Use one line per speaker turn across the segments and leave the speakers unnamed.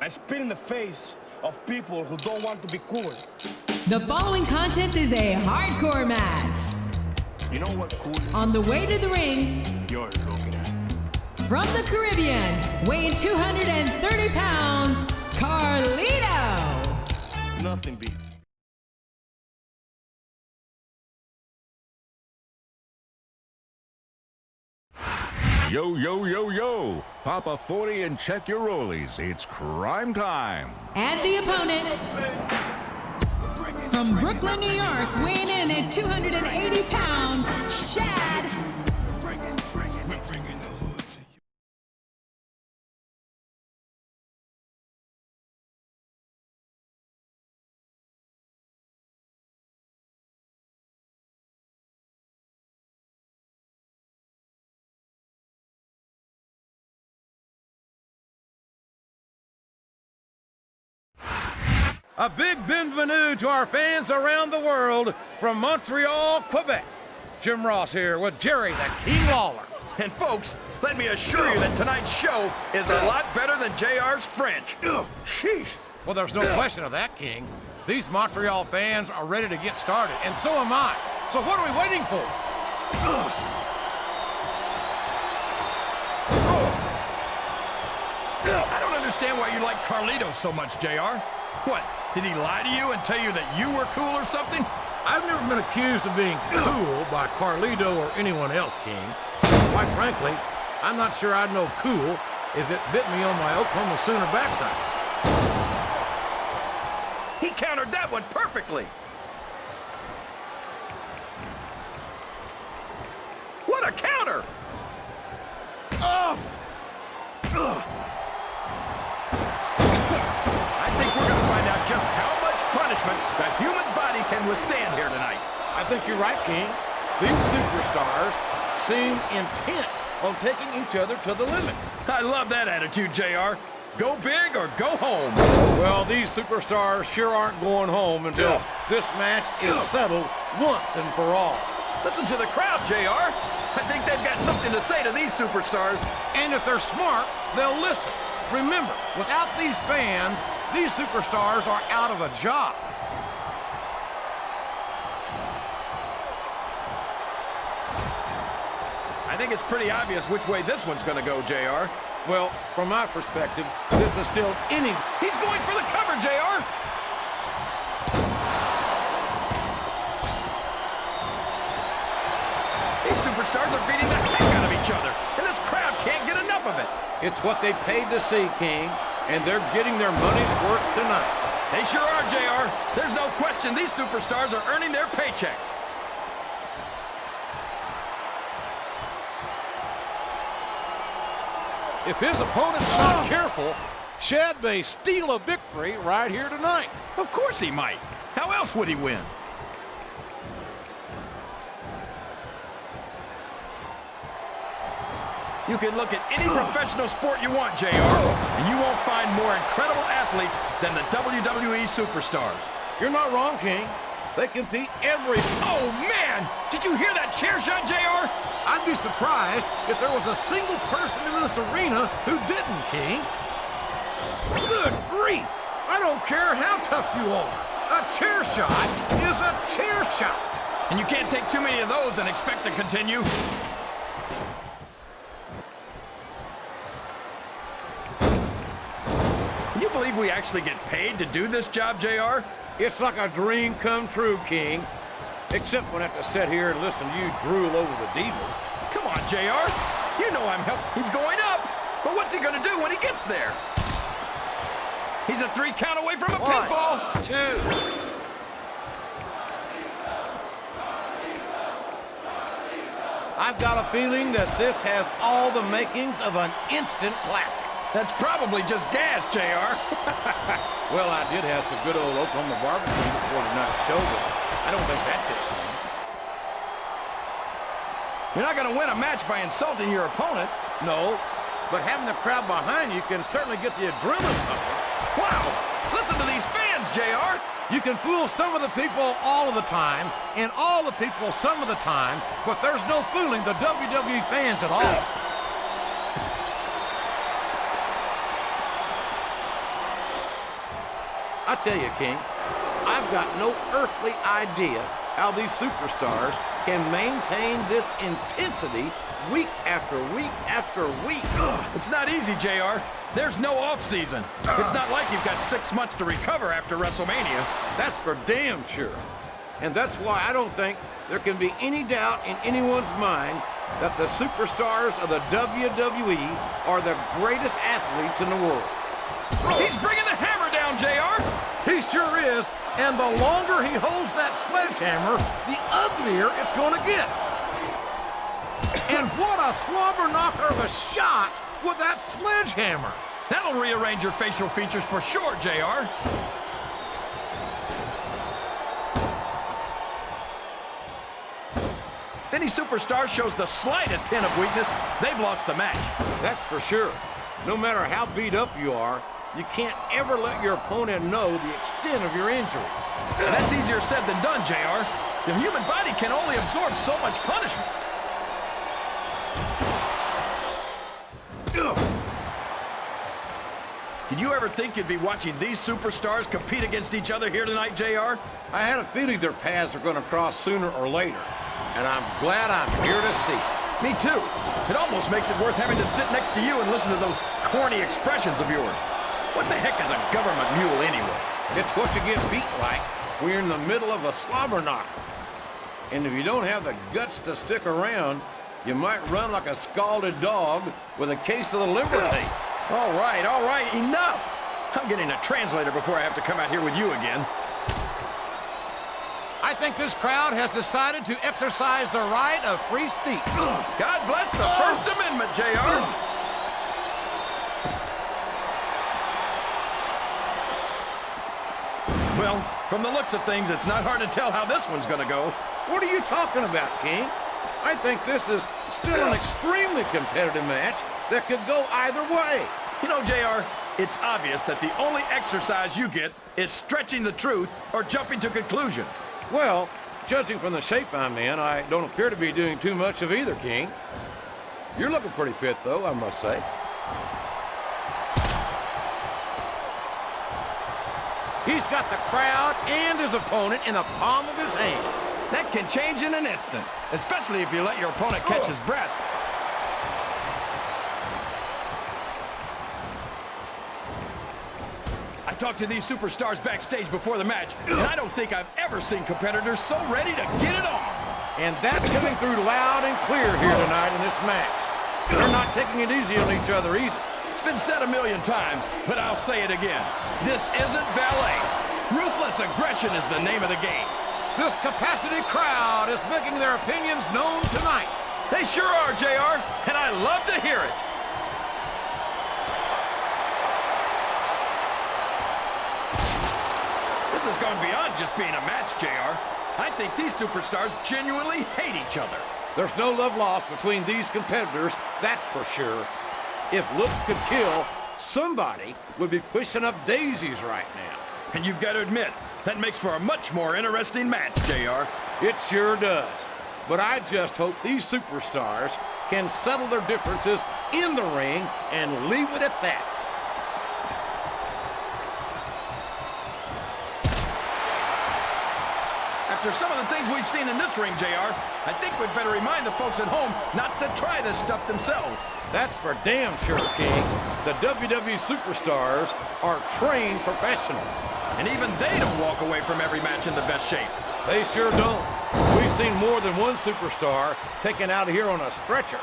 I spit in the face of people who don't want to be cool.
The following contest is a hardcore match.
You know what cool is?
On the way to the ring,
You're looking at.
from the Caribbean, weighing 230 pounds, CARLITO.
Nothing beats.
Yo, yo, yo, yo. Pop a 40 and check your rollies. It's crime time.
And the opponent, from Brooklyn, New York, weighing in at 280 pounds, SHAD.
We're bringing the hood to you.
A big bienvenue to our fans around the world from Montreal, Quebec. Jim Ross here with Jerry the King Lawler.
And folks, let me assure you that tonight's show is a lot better than JR's French. Sheesh.
Well, there's no question of that, King. These Montreal fans are ready to get started, and so am I. So what are we waiting for?
I don't understand why you like Carlito so much, JR. What, did he lie to you and tell you that you were cool or something?
I've never been accused of being cool by Carlito or anyone else, King. Quite frankly, I'm not sure I'd know cool if it bit me on my Oklahoma Sooner backside.
He countered that one perfectly. What a counter! Oh! I think we're going to find out just how much punishment the human body can withstand here tonight.
I think you're right, King. These superstars seem intent on taking each other to the limit.
I love that attitude, JR. Go big or go home.
Well, these superstars sure aren't going home until this match is settled once and for all.
Listen to the crowd, JR. I think they've got something to say to these superstars.
And if they're smart, they'll listen. Remember, without these fans, these superstars are out of a job.
I think it's pretty obvious which way this one's going to go, JR.
Well, from my perspective, this is still inning.
He's going for the cover, JR. These superstars are beating the heck out of each other, and this crowd can't get enough of it.
It's what they paid to see, King, and they're getting their money's worth tonight.
They sure are, JR. There's no question these superstars are earning their paychecks.
If his opponent's not careful, Shad may steal a victory right here tonight.
Of course he might. How else would he win? You can look at any professional sport you want, JR, and you won't find more incredible athletes than the WWE superstars.
You're not wrong, King. They compete every...
Oh, man! Did you hear that chair shot, JR?
I'd be surprised if there was a single person in this arena who didn't, King. Good grief! I don't care how tough you are. A chair shot is a chair shot.
And you can't take too many of those and expect to continue. Can you believe we actually get paid to do this job, JR?
It's like a dream come true, King. Except when I have to sit here and listen to you drool over the divas.
Come on, JR. You know I'm helping. He's going up. But what's he going to do when he gets there? He's a 3 count away from a pinfall.
2. I've got a feeling that this has all the makings of an instant classic.
That's probably just gas, JR.
Well, I did have some good old Oklahoma barbecue before tonight's show, but I don't think that's it, King.
You're not going to win a match by insulting your opponent.
No, but having the crowd behind you can certainly get the adrenaline pumping.
Wow! Listen to these fans, JR.
You can fool some of the people all of the time, and all the people some of the time, but there's no fooling the WWE fans at all. I tell you, King, I've got no earthly idea how these superstars can maintain this intensity week after week after week.
It's not easy, JR. There's no off-season. It's not like you've got 6 months to recover after WrestleMania.
That's for damn sure. And that's why I don't think there can be any doubt in anyone's mind that the superstars of the WWE are the greatest athletes in the world.
He's bringing the hammer down, JR.
He sure is, and the longer he holds that sledgehammer, the uglier it's gonna get. And what a slobber knocker of a shot with that sledgehammer.
That'll rearrange your facial features for sure, JR. If any superstar shows the slightest hint of weakness, they've lost the match.
That's for sure. No matter how beat up you are, you can't ever let your opponent know the extent of your injuries.
That's easier said than done, JR. The human body can only absorb so much punishment. Did you ever think you'd be watching these superstars compete against each other here tonight, JR?
I had a feeling their paths are going to cross sooner or later, and I'm glad I'm here to see it.
Me too. It almost makes it worth having to sit next to you and listen to those corny expressions of yours. What the heck is a government mule anyway?
It's what you get beat like when you're in the middle of a slobber knocker. And if you don't have the guts to stick around, you might run like a scalded dog with a case of the liver tape.
All right, enough. I'm getting a translator before I have to come out here with you again.
I think this crowd has decided to exercise the right of free speech.
God bless the First Amendment, JR. Well, from the looks of things, it's not hard to tell how this one's gonna go.
What are you talking about, King? I think this is still an extremely competitive match that could go either way.
You know, JR, it's obvious that the only exercise you get is stretching the truth or jumping to conclusions.
Well, judging from the shape I'm in, I don't appear to be doing too much of either, King. You're looking pretty fit, though, I must say. He's got the crowd and his opponent in the palm of his hand.
That can change in an instant, especially if you let your opponent catch his breath. I talked to these superstars backstage before the match, and I don't think I've ever seen competitors so ready to get it on.
And that's coming through loud and clear here tonight in this match. They're not taking it easy on each other either.
It's been said a million times, but I'll say it again. This isn't ballet. Ruthless aggression is the name of the game.
This capacity crowd is making their opinions known tonight.
They sure are, JR, and I love to hear it. This has gone beyond just being a match, JR. I think these superstars genuinely hate each other.
There's no love lost between these competitors, that's for sure. If looks could kill, somebody would be pushing up daisies right now.
And you've got to admit, that makes for a much more interesting match, JR.
It sure does. But I just hope these superstars can settle their differences in the ring and leave it at that.
After some of the things we've seen in this ring, JR, I think we'd better remind the folks at home not to try this stuff themselves.
That's for damn sure, King. The WWE superstars are trained professionals.
And even they don't walk away from every match in the best shape.
They sure don't. We've seen more than one superstar taken out of here on a stretcher.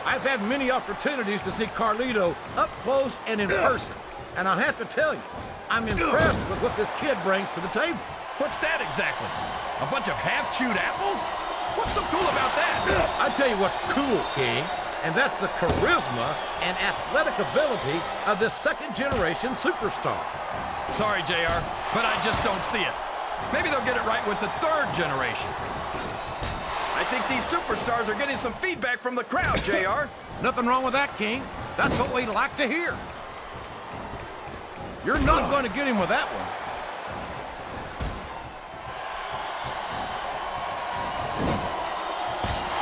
I've had many opportunities to see Carlito up close and in person. And I have to tell you, I'm impressed with what this kid brings to the table.
What's that exactly? A bunch of half-chewed apples? What's so cool about that?
I tell you what's cool, King, and that's the charisma and athletic ability of this second-generation superstar.
Sorry, JR, but I just don't see it. Maybe they'll get it right with the third generation. I think these superstars are getting some feedback from the crowd, JR.
Nothing wrong with that, King. That's what we like to hear. You're not going to get him with that one.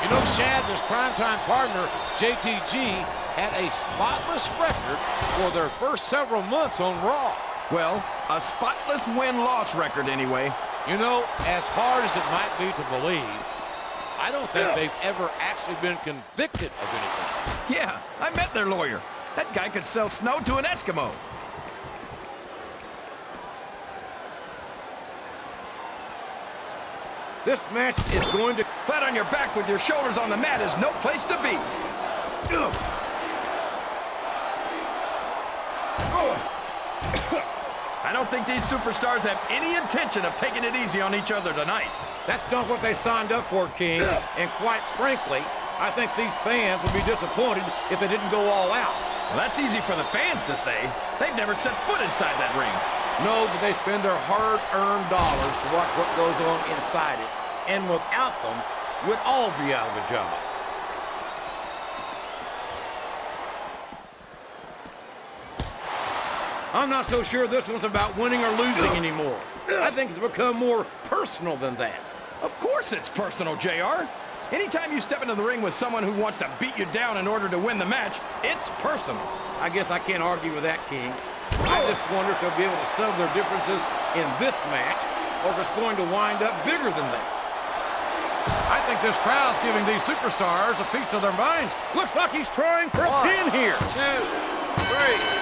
You know, Shad, his primetime partner, JTG, had a spotless record for their first several months on Raw.
Well, a spotless win-loss record anyway.
You know, as hard as it might be to believe, I don't think they've ever actually been convicted of anything.
Yeah, I met their lawyer. That guy could sell snow to an Eskimo.
This match is going to...
Flat on your back with your shoulders on the mat is no place to be. I don't think these superstars have any intention of taking it easy on each other tonight.
That's not what they signed up for, King. And quite frankly, I think these fans would be disappointed if they didn't go all out.
Well, that's easy for the fans to say. They've never set foot inside that ring.
No, but they spend their hard-earned dollars to watch what goes on inside it. And without them, we'd all be out of a job. I'm not so sure this one's about winning or losing anymore. I think it's become more personal than that.
Of course it's personal, JR. Anytime you step into the ring with someone who wants to beat you down in order to win the match, it's personal.
I guess I can't argue with that, King. I just wonder if they'll be able to settle their differences in this match, or if it's going to wind up bigger than that. I think this crowd's giving these superstars a piece of their minds. Looks like he's trying for a pin here.
2, 3.